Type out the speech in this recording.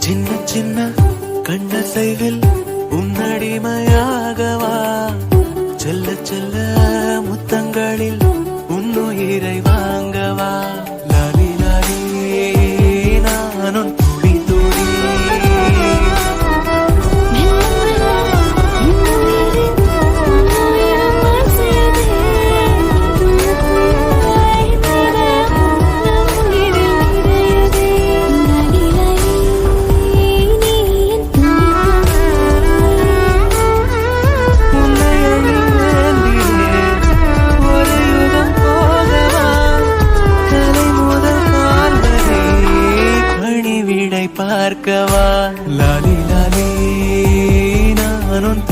சின்ன சின்ன கண்ணசைவில் உன்னடிமையாகவா செல்ல செல்ல முத்தங்களில் உன்னுயிரை வாங்கவா லாலி லாலி நானும் துடி துடி பார்க்கவா லாலி லாலி நானும்